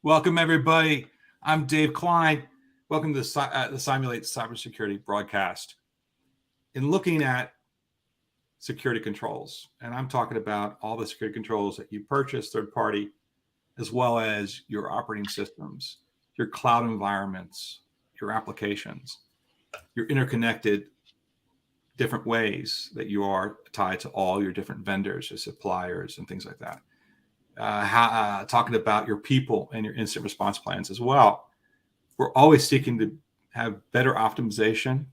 Welcome, everybody. I'm Dave Klein. Welcome to the Simulate Cybersecurity broadcast. In looking at security controls, and I'm talking about all the security controls that you purchase third party, as well as your operating systems, your cloud environments, your applications, your interconnected different ways that you are tied to all your different vendors or suppliers and things like that. Talking about your people and your incident response plans as well. We're always seeking to have better optimization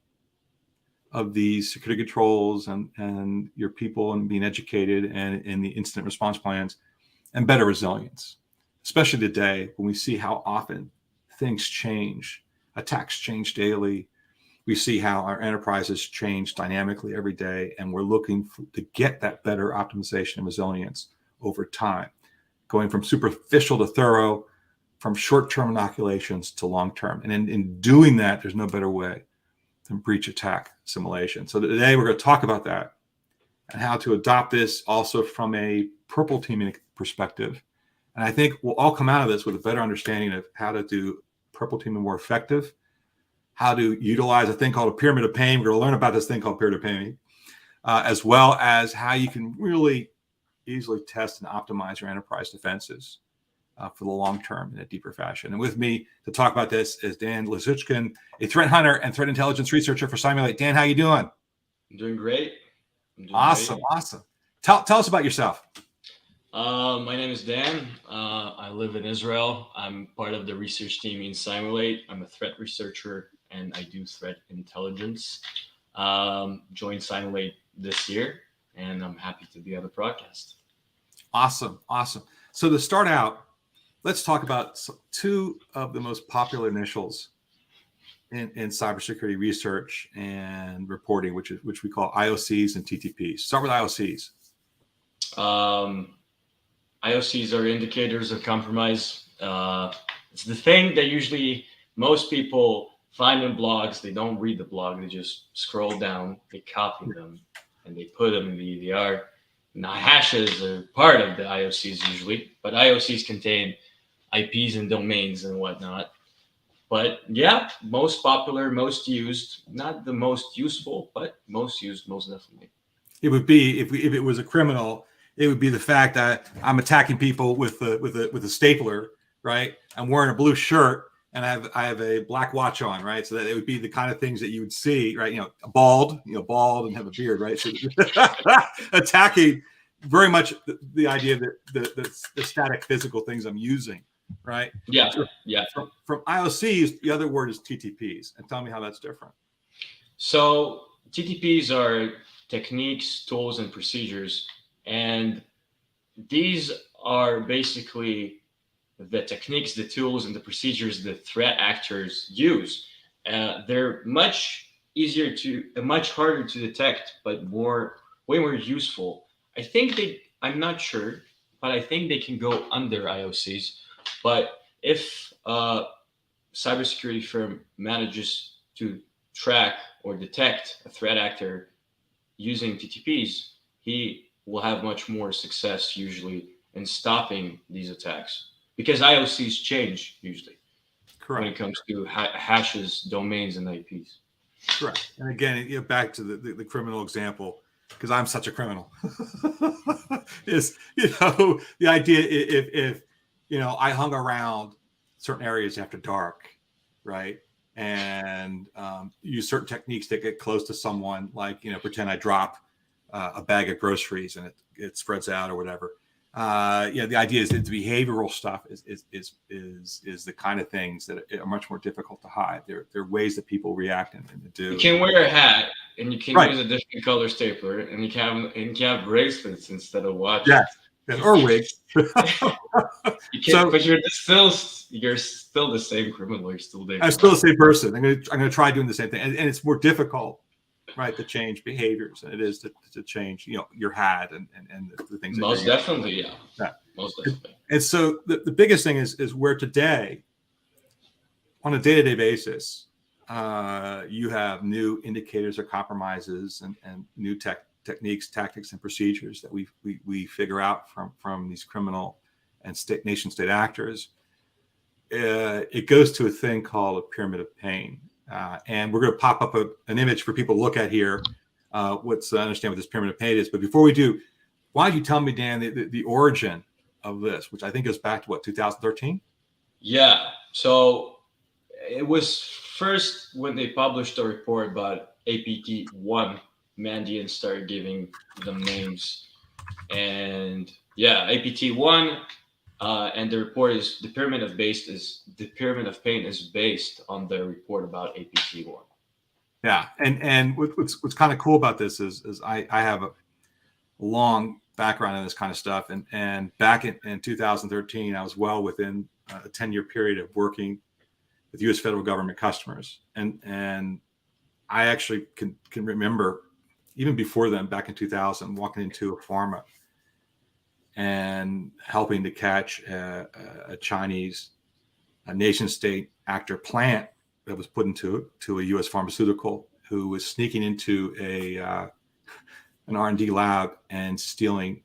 of these security controls and your people and being educated and in the incident response plans and better resilience, especially today when we see how often things change, attacks change daily. We see how our enterprises change dynamically every day, and we're looking to get that better optimization and resilience over time, going from superficial to thorough, from short-term inoculations to long-term. And in doing that, there's no better way than breach attack simulation. So today we're going to talk about that and how to adopt this also from a purple teaming perspective. And I think we'll all come out of this with a better understanding of how to do purple teaming more effective, how to utilize a thing called a pyramid of pain. We're going to learn about this thing called pyramid of pain, as well as how you can really easily test and optimize your enterprise defenses for the long term in a deeper fashion. And with me to talk about this is Dan Lisichkin, a threat hunter and threat intelligence researcher for Simulate. Dan, how you doing? I'm doing great. Awesome. Tell us about yourself. My name is Dan. I live in Israel. I'm part of the research team in Simulate. I'm a threat researcher and I do threat intelligence. Joined Simulate this year, and I'm happy to be on the broadcast. Awesome. So to start out, let's talk about two of the most popular initials in cybersecurity research and reporting, which we call IoCs and TTPs. Start with IoCs. IoCs are indicators of compromise. It's the thing that usually most people find in blogs. They don't read the blog. They just scroll down, they copy them, and they put them in the EDR. Now, hashes are part of the IoCs usually, but IoCs contain IPs and domains and whatnot. But yeah, most popular, most used, not the most useful, but most used, most definitely. It would be if it was a criminal, it would be the fact that I'm attacking people with a stapler, right? I'm wearing a blue shirt and I have a black watch on, right? So that it would be the kind of things that you would see, right? Bald and have a beard, right? So attacking very much the idea that the static physical things I'm using, right? Yeah. From IoCs, the other word is TTPs, and tell me how that's different. So TTPs are techniques, tools, and procedures, and these are basically the techniques, the tools, and the procedures the threat actors use. They're much harder to detect, but way more useful. I'm not sure, but I think they can go under IoCs. But if a cybersecurity firm manages to track or detect a threat actor using TTPs, he will have much more success usually in stopping these attacks, because IoCs change usually. Correct. When it comes to hashes, domains, and IPs. Correct. And again, back to the criminal example, because I'm such a criminal, is the idea if I hung around certain areas after dark, right, and use certain techniques to get close to someone, like pretend I drop a bag of groceries and it spreads out or whatever. The idea is that the behavioral stuff is the kind of things that are much more difficult to hide. There are ways that people react and do. You can wear a hat and you can use a different color stapler, and you can have bracelets instead of watches. Yeah, or wigs. But you're still the same criminal. You're still there. I'm still the same person. I'm gonna try doing the same thing, and it's more difficult, right, to change behaviors than it is to change your hat and the things. Most definitely, yeah. Most definitely. And so the biggest thing is where today, on a day-to-day basis, you have new indicators of compromises and new techniques, tactics, and procedures that we figure out from these criminal and nation-state actors it goes to a thing called a pyramid of pain. And we're going to pop up an image for people to look at here. Understand what this pyramid of pain is. But before we do, why don't you tell me, Dan, the origin of this, which I think goes back to what, 2013? Yeah. So it was first when they published a report about APT1, Mandiant started giving them names. And yeah, APT1, and the report is the pyramid of pain is based on the report about APT1. Yeah, and what's kind of cool about this is I have a long background in this kind of stuff, and back in 2013, I was well within a 10-year period of working with U.S. federal government customers, and I actually can remember even before then, back in 2000, walking into a pharma and helping to catch a Chinese nation-state actor plant that was put into a U.S. pharmaceutical who was sneaking into an R&D lab and stealing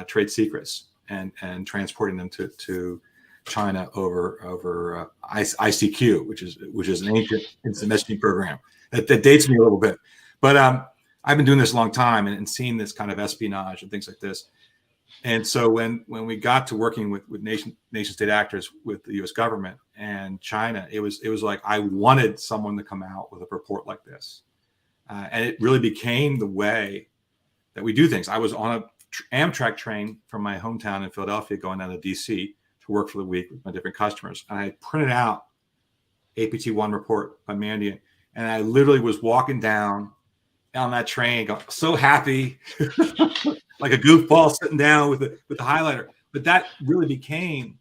trade secrets and transporting them to China over ICQ, which is an ancient instant messaging program that dates me a little bit. But I've been doing this a long time and seeing this kind of espionage and things like this. And so when we got to working with nation state actors with the U.S. government and China, it was like I wanted someone to come out with a report like this, and it really became the way that we do things. I was on a Amtrak train from my hometown in Philadelphia going down to D.C. to work for the week with my different customers, and I printed out APT1 report by Mandiant, and I literally was walking down on that train, going, so happy. Like a goofball sitting down with the highlighter. But that really became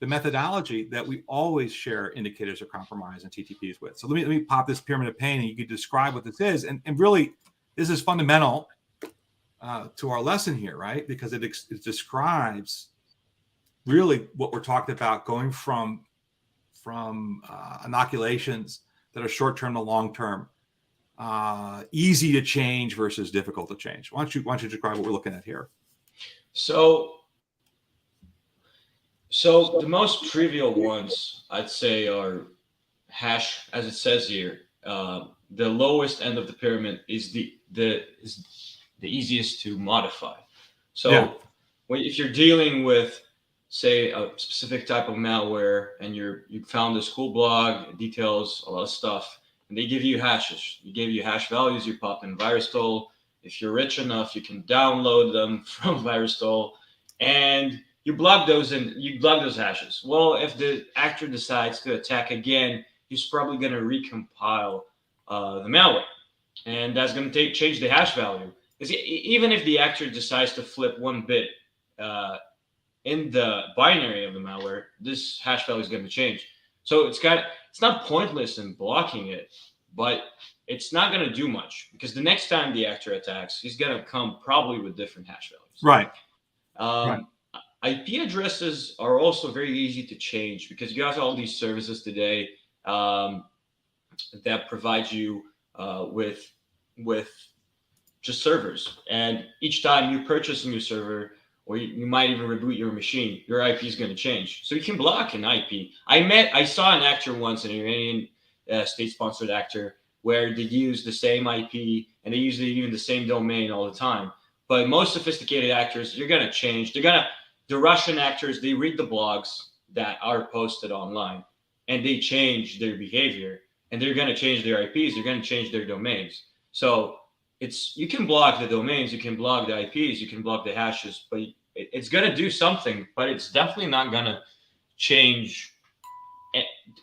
the methodology that we always share indicators of compromise and TTPs with. So let me pop this pyramid of pain, and you could describe what this is. And really, this is fundamental to our lesson here, right? Because it describes really what we're talking about, going from inoculations that are short-term to long-term, easy to change versus difficult to change. Why don't you describe what we're looking at here? So the most trivial ones I'd say are hash, as it says here. The lowest end of the pyramid is the easiest to modify. So if you're dealing with, say, a specific type of malware, and you found this cool blog, details a lot of stuff, and they give you hashes. You give you hash values, you pop in VirusTool. If you're rich enough, you can download them from VirusTool, and you block those hashes. Well, if the actor decides to attack again, he's probably going to recompile the malware, and that's going to change the hash value. Even if the actor decides to flip one bit in the binary of the malware, this hash value is going to change. So it's not pointless in blocking it, but it's not going to do much, because the next time the actor attacks, he's going to come probably with different hash values. Right. Right. IP addresses are also very easy to change, because you have all these services today that provide you with just servers. And each time you purchase a new server, or you might even reboot your machine, your IP is going to change. So you can block an IP. I saw an actor once, an Iranian state-sponsored actor, where they use the same IP and they use even the same domain all the time. But most sophisticated actors, you're going to change. The Russian actors, they read the blogs that are posted online, and they change their behavior, and they're going to change their IPs. They're going to change their domains. So you can block the domains, you can block the IPs, you can block the hashes, but it's going to do something, but it's definitely not going to change.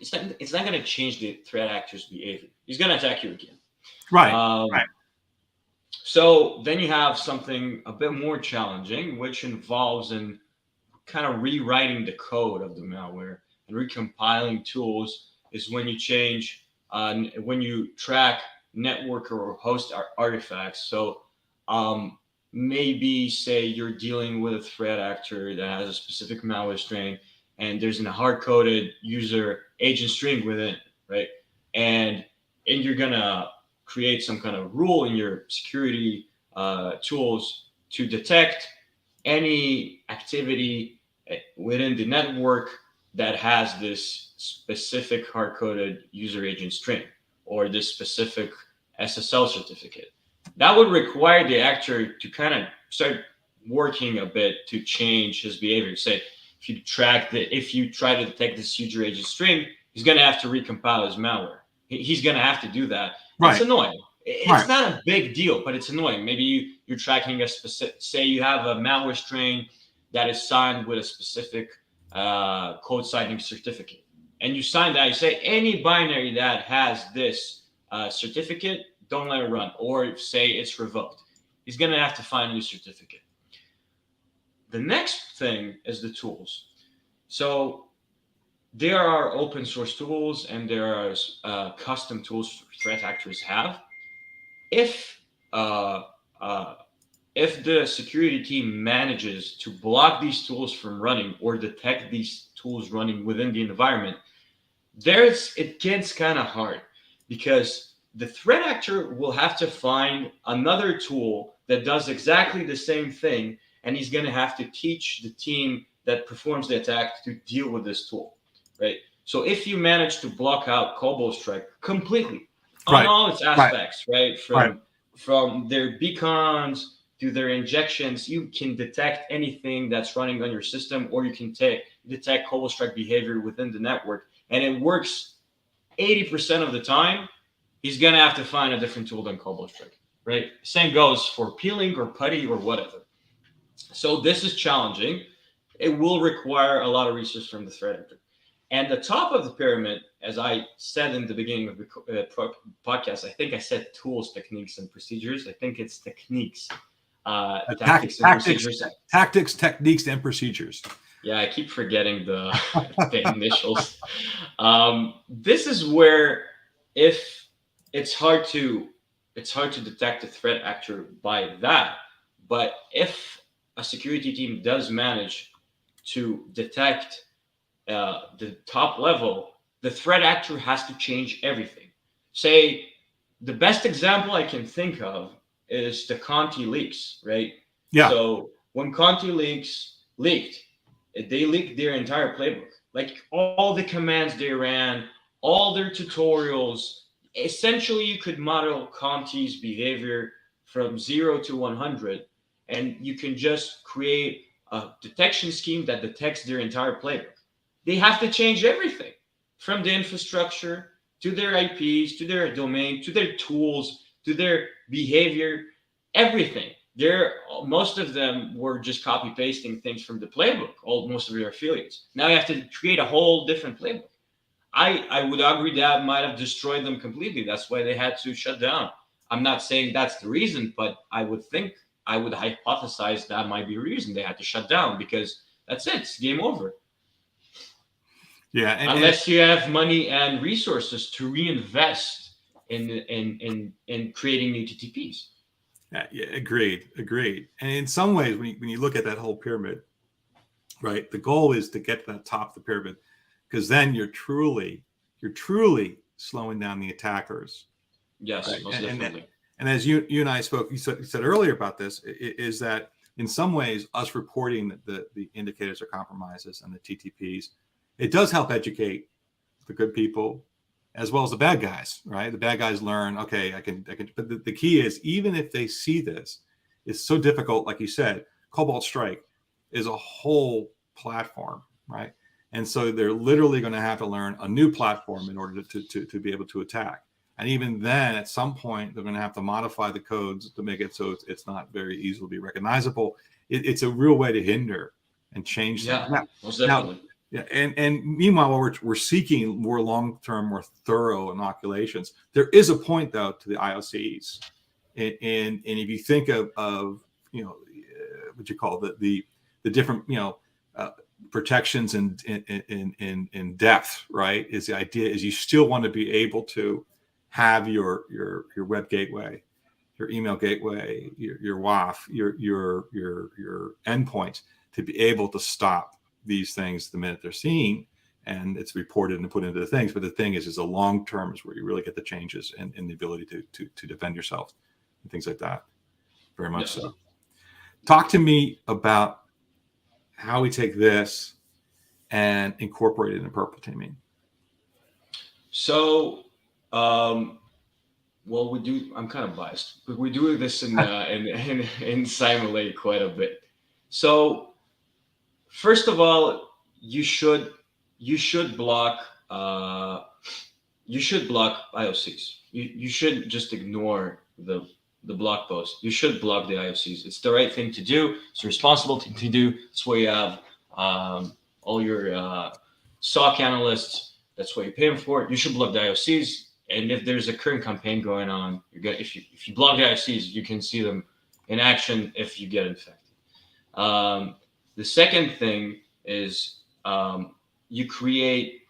It's not going to change the threat actor's behavior. He's going to attack you again. Right. Right. So then you have something a bit more challenging, which involves in kind of rewriting the code of the malware and recompiling tools. Is when you change, when you track network or host artifacts. So maybe say you're dealing with a threat actor that has a specific malware strain, and there's a hard-coded user agent string within it, right? And you're gonna create some kind of rule in your security tools to detect any activity within the network that has this specific hard-coded user agent string or this specific SSL certificate. That would require the actor to kind of start working a bit to change his behavior. Say, if you try to detect this user agent string, he's going to have to recompile his malware. He's going to have to do that. Right. It's annoying. It's Right. not a big deal, but it's annoying. Maybe you're tracking a specific, say you have a malware string that is signed with a specific code signing certificate. And you sign that, you say any binary that has this certificate, don't let it run, or say it's revoked. He's going to have to find a new certificate. The next thing is the tools. So there are open source tools and there are custom tools threat actors have. If the security team manages to block these tools from running or detect these tools running within the environment, it gets kind of hard, because the threat actor will have to find another tool that does exactly the same thing, and he's going to have to teach the team that performs the attack to deal with this tool, right? So if you manage to block out Cobalt Strike completely on all its aspects, right? From their beacons to their injections, you can detect anything that's running on your system, or you can detect Cobalt Strike behavior within the network, and it works 80% of the time. He's going to have to find a different tool than Cobalt Strike, right? Same goes for peeling or putty or whatever. So this is challenging. It will require a lot of research from the threat actor. And the top of the pyramid, as I said in the beginning of the podcast, I think I said tools, techniques, and procedures. I think it's techniques, tactics, and procedures. Tactics, techniques, and procedures. Yeah, I keep forgetting the initials. This is where, if it's hard to detect a threat actor by that, but if a security team does manage to detect the top level, the threat actor has to change everything. Say, the best example I can think of is the Conti leaks, right? Yeah. So when Conti leaked, they leaked their entire playbook, like all the commands they ran, all their tutorials. Essentially, you could model Conti's behavior from 0 to 100, and you can just create a detection scheme that detects their entire playbook. They have to change everything, from the infrastructure to their IPs, to their domain, to their tools, to their behavior, everything. Most of them were just copy pasting things from the playbook, most of their affiliates. Now you have to create a whole different playbook. I would argue that might have destroyed them completely. That's why they had to shut down. I'm not saying that's the reason, but I would hypothesize that might be a reason they had to shut down, because that's it. It's game over. Yeah. Unless you have money and resources to reinvest in creating new TTPs. Yeah, agreed. And in some ways, when you look at that whole pyramid, right, the goal is to get to the top of the pyramid, because then you're truly slowing down the attackers. Yes, right? Most definitely. And as you and I spoke, you said earlier about this, is that in some ways, us reporting that the indicators are compromises and the TTPs, it does help educate the good people as well as the bad guys, right? The bad guys learn, okay, I can. But the key is, even if they see this, it's so difficult. Like you said, Cobalt Strike is a whole platform, right? And so they're literally going to have to learn a new platform in order to be able to attack. And even then, at some point, they're going to have to modify the codes to make it so it's not very easily recognizable. It's a real way to hinder and change things. Yeah, most definitely. Yeah, and meanwhile, while we're seeking more long-term, more thorough inoculations, there is a point though to the IoCs, and if you think of what you call the different protections in depth, right? Is the idea is you still want to be able to have your web gateway, your email gateway, your WAF, your endpoints to be able to stop these things the minute they're seen, and it's reported and put into the things. But the thing is a long term is where you really get the changes and the ability to defend yourself and things like that. Very much so. Talk to me about how we take this and incorporate it in purple teaming? So, well, we do. I'm kind of biased, but we do this in Simulate quite a bit. So, first of all, you should block IOCs. You shouldn't just ignore the blog post. You should block the IOCs. It's the right thing to do. It's a responsible thing to do. It's where you have all your SOC analysts. That's what you pay them for. You should block the IOCs. And if there's a current campaign going on, if you block the IOCs, you can see them in action if you get infected. The second thing is you create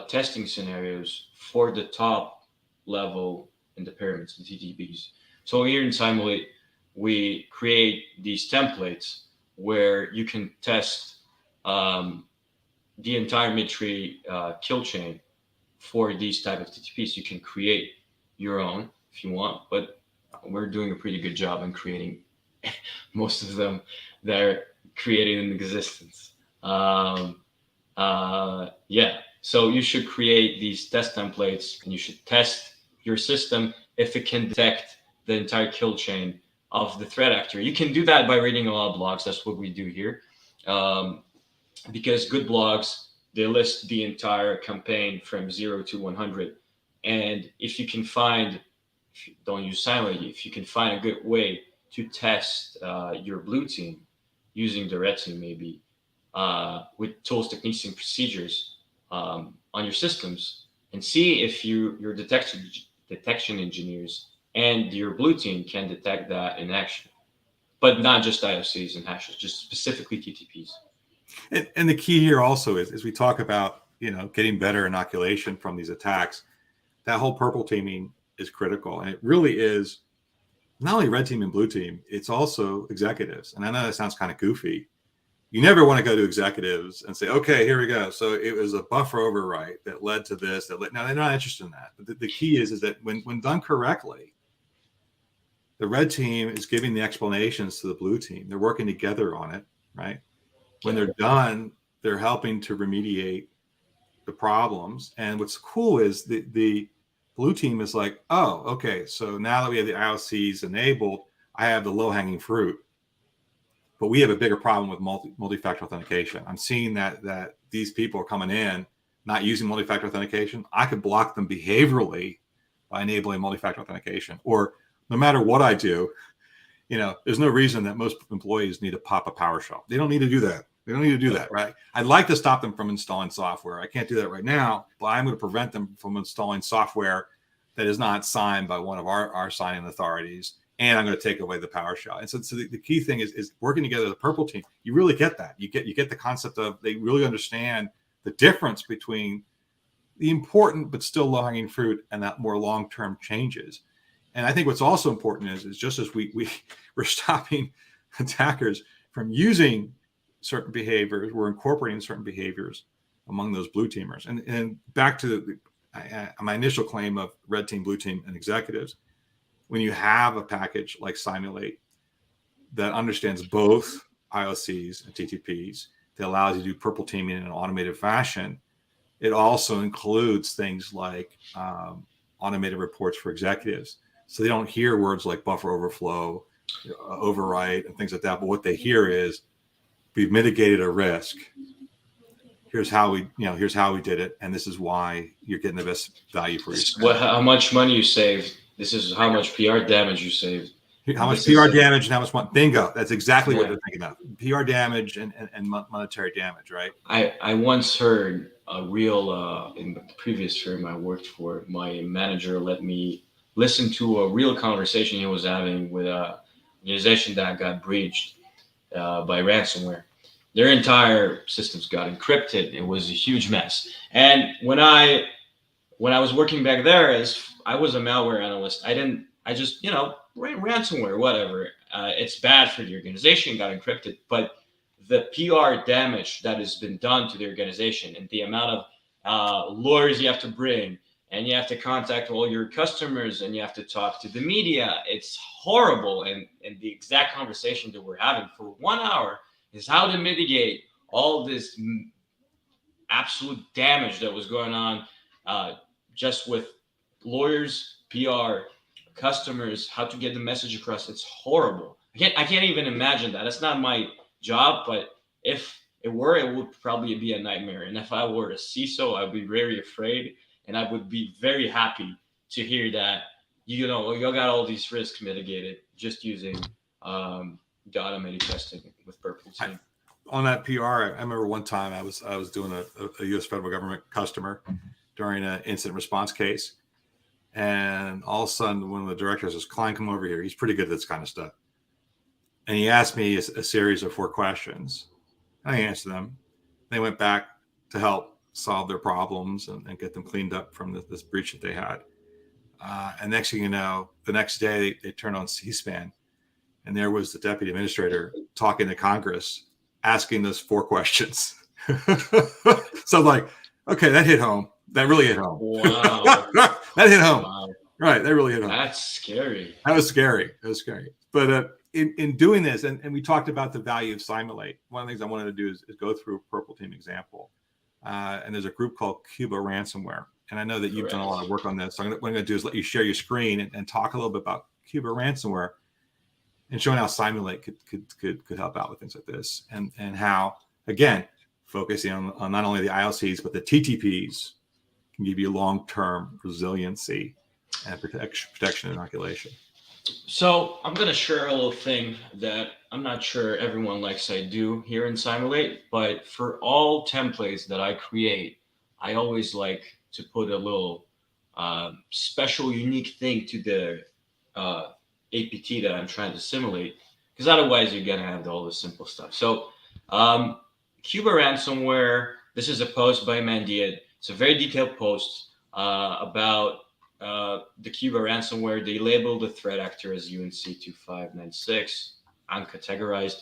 testing scenarios for the top level in the pyramids, the TTPs. So here in Simulate, we create these templates where you can test the entire mid-tree kill chain for these type of TTPs. You can create your own if you want, but we're doing a pretty good job in creating most of them that are created in existence. Yeah, so you should create these test templates and you should test your system if it can detect the entire kill chain of the threat actor. You can do that by reading a lot of blogs. That's what we do here. Because good blogs, they list the entire campaign from 0 to 100. And if you can find, if you don't use Simulate, if you can find a good way to test your blue team using the red team, maybe with tools, techniques, and procedures on your systems, and see if your detection engineers and your blue team can detect that in action, but not just IOCs and hashes, just specifically TTPs. And the key here also is we talk about, getting better inoculation from these attacks. That whole purple teaming is critical. And it really is not only red team and blue team, it's also executives. And I know that sounds kind of goofy. You never want to go to executives and say, okay, here we go. So it was a buffer overwrite that led to this. Now they're not interested in that. But the key is that when done correctly, the red team is giving the explanations to the blue team. They're working together on it, right? When they're done, they're helping to remediate the problems. And what's cool is the blue team is like, oh, okay, so now that we have the IOCs enabled, I have the low-hanging fruit. But we have a bigger problem with multi-factor authentication. I'm seeing that these people are coming in not using multi-factor authentication. I could block them behaviorally by enabling multi-factor authentication. Or no matter what I do, there's no reason that most employees need to pop a PowerShell. They don't need to do that. They don't need to do that, right? I'd like to stop them from installing software. I can't do that right now, but I'm going to prevent them from installing software that is not signed by one of our signing authorities. And I'm going to take away the PowerShell. And so the key thing is working together as a purple team. You really get that. You get the concept of they really understand the difference between the important but still low-hanging fruit and that more long-term changes. And I think what's also important is just as we're stopping attackers from using certain behaviors, we're incorporating certain behaviors among those blue teamers. And back to my initial claim of red team, blue team, and executives, when you have a package like Simulate that understands both IOCs and TTPs, that allows you to do purple teaming in an automated fashion, it also includes things like automated reports for executives. So they don't hear words like buffer overflow, overwrite, and things like that. But what they hear is, we've mitigated a risk. Here's how we did it, and this is why you're getting the best value for your how much money you saved. This is how much PR damage you saved. How much PR damage and how much money. Bingo. That's exactly what they're thinking about. PR damage and monetary damage, right? I once heard a real, in the previous firm I worked for, my manager let me listen to a real conversation he was having with an organization that got breached by ransomware. Their entire systems got encrypted. It was a huge mess. And when I was working back there, as I was a malware analyst, I just ransomware, whatever. It's bad for the organization, got encrypted. But the PR damage that has been done to the organization and the amount of lawyers you have to bring, and you have to contact all your customers, and you have to talk to the media, it's horrible. And the exact conversation that we're having for 1 hour is how to mitigate all this absolute damage that was going on just with lawyers, PR, customers, how to get the message across. It's horrible. I can't even imagine that. That's not my job, but if it were, it would probably be a nightmare. And if I were a CISO, I'd be very afraid, and I would be very happy to hear that you got all these risks mitigated just using the automated testing with Purple Team. On that PR, I remember one time I was doing a U.S. federal government customer during an incident response case, and all of a sudden one of the directors says, "Klein, come over here. He's pretty good at this kind of stuff." And he asked me a series of 4 questions. I answered them. They went back to help solve their problems and get them cleaned up from this breach that they had. And next thing you know, the next day they turned on C-SPAN, and there was the deputy administrator talking to Congress, asking those 4 questions. So I'm like, okay, that hit home. That really hit home. Wow. That hit home. Wow. Right. That really hit home. That's scary. That was scary. But in doing this, and we talked about the value of Simulate, one of the things I wanted to do is go through a Purple Team example. And there's a group called Cuba Ransomware. And I know that you've done a lot of work on this. So what I'm going to do is let you share your screen and talk a little bit about Cuba Ransomware and showing how Simulate could help out with things like this. And how, again, focusing on not only the IoCs, but the TTPs can give you long-term resiliency and protection and inoculation. So I'm going to share a little thing that I'm not sure everyone likes I do here in Simulate, but for all templates that I create, I always like to put a little special, unique thing to the APT that I'm trying to simulate, because otherwise you're going to have all the simple stuff. So Cuba Ransomware, this is a post by Mandiant. It's a very detailed post about the Cuba Ransomware. They labeled the threat actor as UNC2596, uncategorized.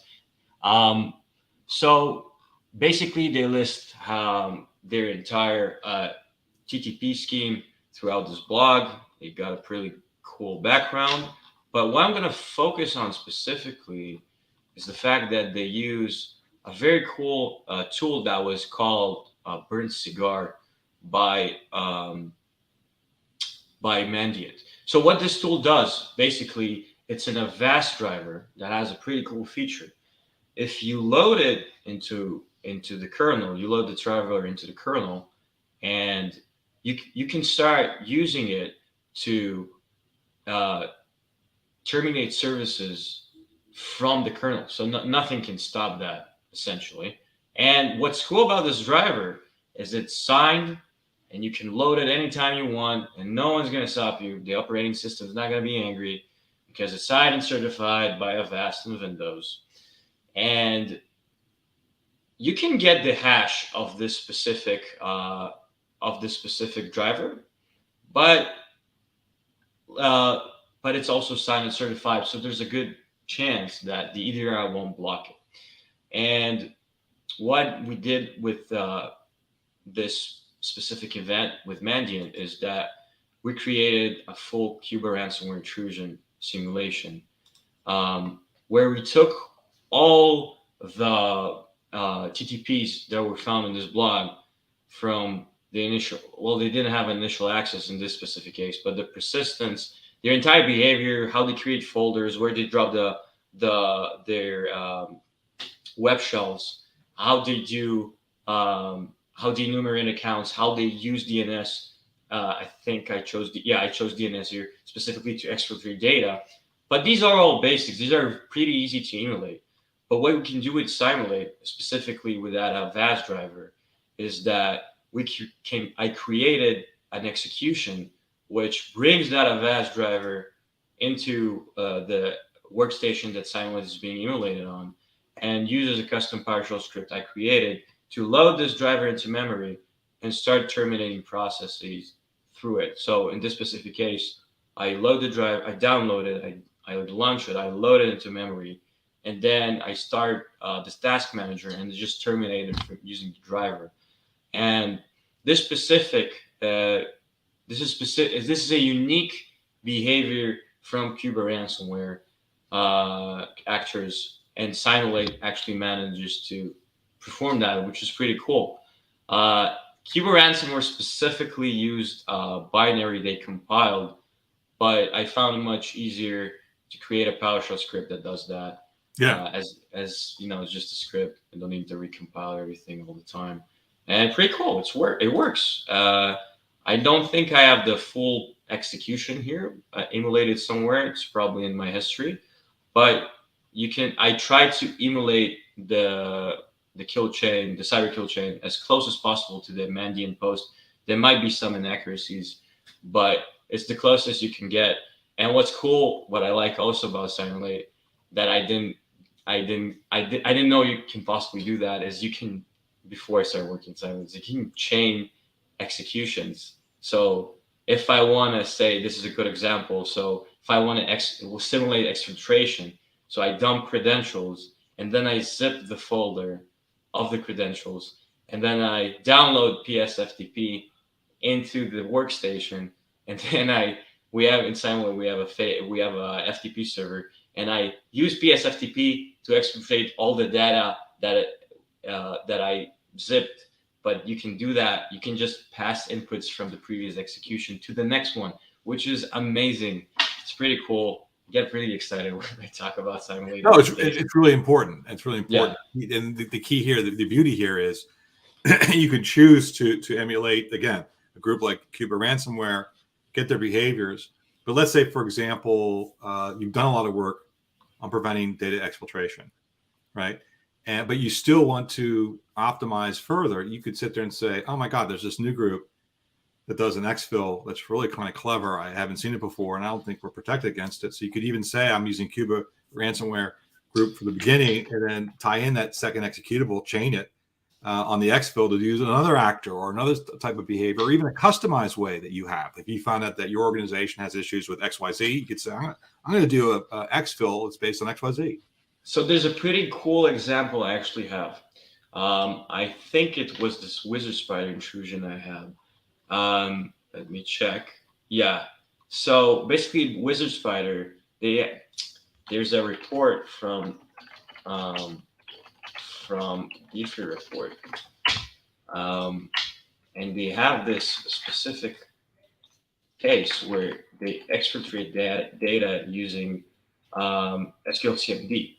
So basically they list their entire TTP scheme throughout this blog. They got a pretty cool background. But what I'm going to focus on specifically is the fact that they use a very cool tool that was called Burnt Cigar by Mandiant. So what this tool does, basically, it's an Avast driver that has a pretty cool feature. If you load it into the kernel, you load the driver into the kernel, and you can start using it to terminate services from the kernel. So nothing can stop that, essentially. And what's cool about this driver is it's signed, and you can load it anytime you want, and no one's going to stop you. The operating system is not going to be angry because it's signed and certified by Avast and Windows. And you can get the hash of this specific driver, but it's also signed and certified, so there's a good chance that the EDR won't block it. And what we did with this specific event with Mandiant is that we created a full Cuba ransomware intrusion simulation where we took all the TTPs that were found in this blog from the initial, well, they didn't have initial access in this specific case, but the persistence, their entire behavior, how they create folders, where they drop their web shells, how they do how they enumerate accounts, how they use DNS. I think I chose DNS here specifically to exfiltrate data. But these are all basics. These are pretty easy to emulate. But what we can do with Simulate, specifically with that Avast driver, is that I created an execution which brings that Avast driver into the workstation that Simulate is being emulated on, and uses a custom PowerShell script I created to load this driver into memory and start terminating processes through it. So in this specific case, I load the drive, I download it, I launch it, I load it into memory, and then I start this task manager and just terminate it from using the driver. And this specific, this is a unique behavior from Cuba Ransomware actors, and Simulate actually manages to perform that, which is pretty cool. Cuba Ransomware specifically used binary they compiled, but I found it much easier to create a PowerShell script that does that. Yeah. As you know, it's just a script. I don't need to recompile everything all the time, and pretty cool. It works. I don't think I have the full execution here emulated somewhere. It's probably in my history, but you can. I tried to emulate the kill chain, the cyber kill chain, as close as possible to the Mandiant post. There might be some inaccuracies, but it's the closest you can get. And what's cool, what I like also about Simulate, that I didn't know you can possibly do that, is you can, before I started working in Simulate, you can chain executions. So if I want to say, this is a good example. So if I want to simulate exfiltration, so I dump credentials and then I zip the folder of the credentials, and then I download PSFTP into the workstation, and then we have in Simulate we have a FTP server, and I use PSFTP to exfiltrate all the data that I zipped. But you can do that. You can just pass inputs from the previous execution to the next one, which is amazing. It's pretty cool. Get really excited when I talk about Simulate. No, it's really important. It's really important. Yeah. And the key here, the beauty here is you can choose to emulate, again, a group like Cuba Ransomware, get their behaviors. But let's say, for example, you've done a lot of work on preventing data exfiltration, right? But you still want to optimize further. You could sit there and say, oh my God, there's this new group that does an exfil that's really kind of clever. I haven't seen it before, and I don't think we're protected against it. So you could even say, I'm using Cuba Ransomware group from the beginning, and then tie in that second executable, chain it on the exfil to use another actor or another type of behavior, or even a customized way that you have. If you find out that your organization has issues with XYZ, you could say, I'm going to do a exfil that's based on XYZ. So there's a pretty cool example I actually have. I think it was this wizard spider intrusion I had. Let me check. Yeah. So basically, wizard spider. There's a report from E3 report, and they have this specific case where they exfiltrate data using SQL CMD.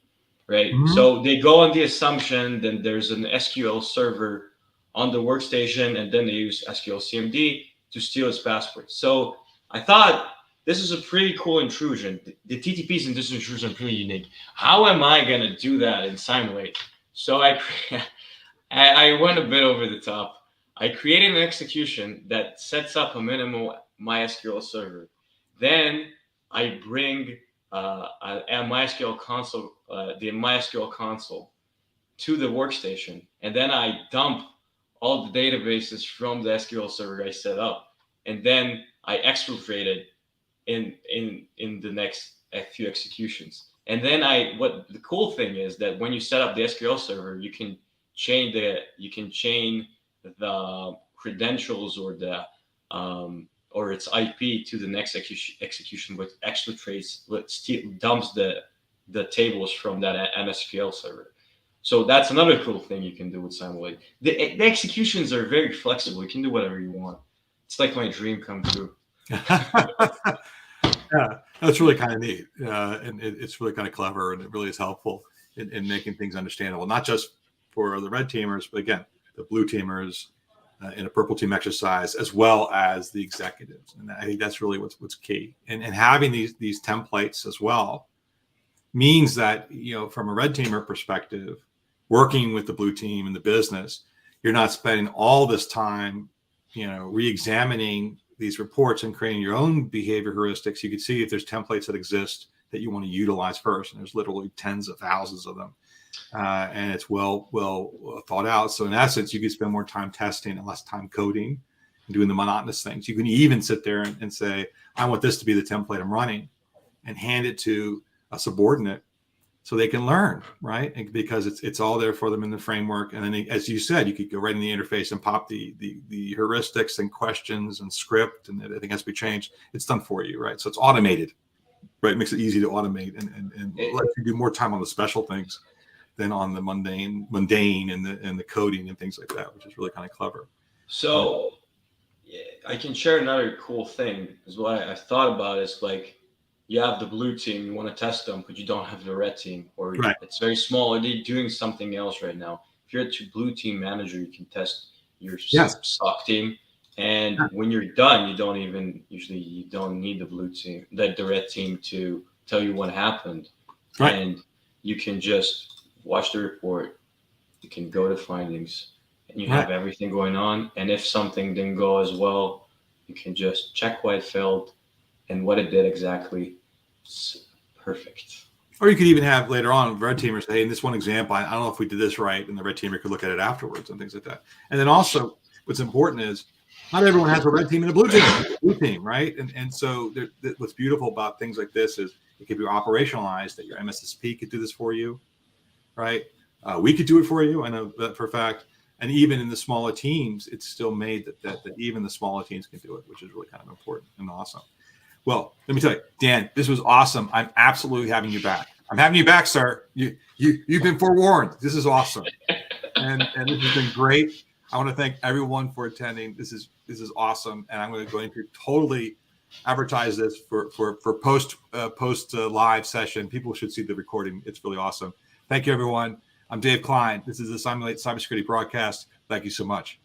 Right. Mm-hmm. So they go on the assumption that there's an SQL server on the workstation, and then they use SQL CMD to steal its password. So I thought this is a pretty cool intrusion. The TTPs in this intrusion are pretty unique. How am I going to do that in Simulate? So I went a bit over the top. I created an execution that sets up a minimal MySQL server. Then I bring a MySQL console, the MySQL console, to the workstation, and then I dump all the databases from the SQL server I set up, and then I exfiltrate it in the next few executions. And then what the cool thing is that when you set up the SQL server, you can chain the credentials or the or its IP to the next execution, which dumps the tables from that MSQL server. So that's another cool thing you can do with Simulate. The executions are very flexible. You can do whatever you want. It's like my dream come true. Yeah, that's really kind of neat. And it's really kind of clever, and it really is helpful in making things understandable, not just for the red teamers, but again, the blue teamers in a purple team exercise, as well as the executives. And I think that's really what's key. And having these templates as well means that, from a red teamer perspective, working with the blue team and the business, you're not spending all this time, re-examining these reports and creating your own behavior heuristics. You can see if there's templates that exist that you want to utilize first. And there's literally tens of thousands of them. And it's well thought out. So in essence, you can spend more time testing and less time coding and doing the monotonous things. You can even sit there and say, I want this to be the template I'm running, and hand it to a subordinate so they can learn, right? And because it's all there for them in the framework. And then, as you said, you could go right in the interface and pop the heuristics and questions and script, and everything has to be changed. It's done for you, right? So it's automated, right? It makes it easy to automate and lets you do more time on the special things. than on the mundane and the coding and things like that, which is really kind of clever. So I can share another cool thing is what I thought about is like you have the blue team, you want to test them, but you don't have the red team, or Right. it's very small, or they're doing something else right now. If you're a blue team manager, you can test your SOC team. And when you're done, you don't need the red team to tell you what happened. Right. And you can just watch the report. You can go to findings and you have everything going on. And if something didn't go as well, you can just check why it failed and what it did exactly. It's perfect. Or you could even have later on red teamers say, hey, in this one example, I don't know if we did this right, and the red teamer could look at it afterwards and things like that. And then also what's important is not everyone has a red team and a blue team, right? And so what's beautiful about things like this is it can be operationalized that your MSSP could do this for you, right? We could do it for you. I know that for a fact. And even in the smaller teams, it's still made that even the smaller teams can do it, which is really kind of important and awesome. Well, let me tell you, Dan, this was awesome. I'm absolutely having you back. I'm having you back, sir. You've been forewarned. This is awesome, and this has been great. I want to thank everyone for attending. This is awesome, and I'm going to totally advertise this for post live session. People should see the recording. It's really awesome. Thank you, everyone. I'm Dave Klein. This is the Simulate Cybersecurity broadcast. Thank you so much.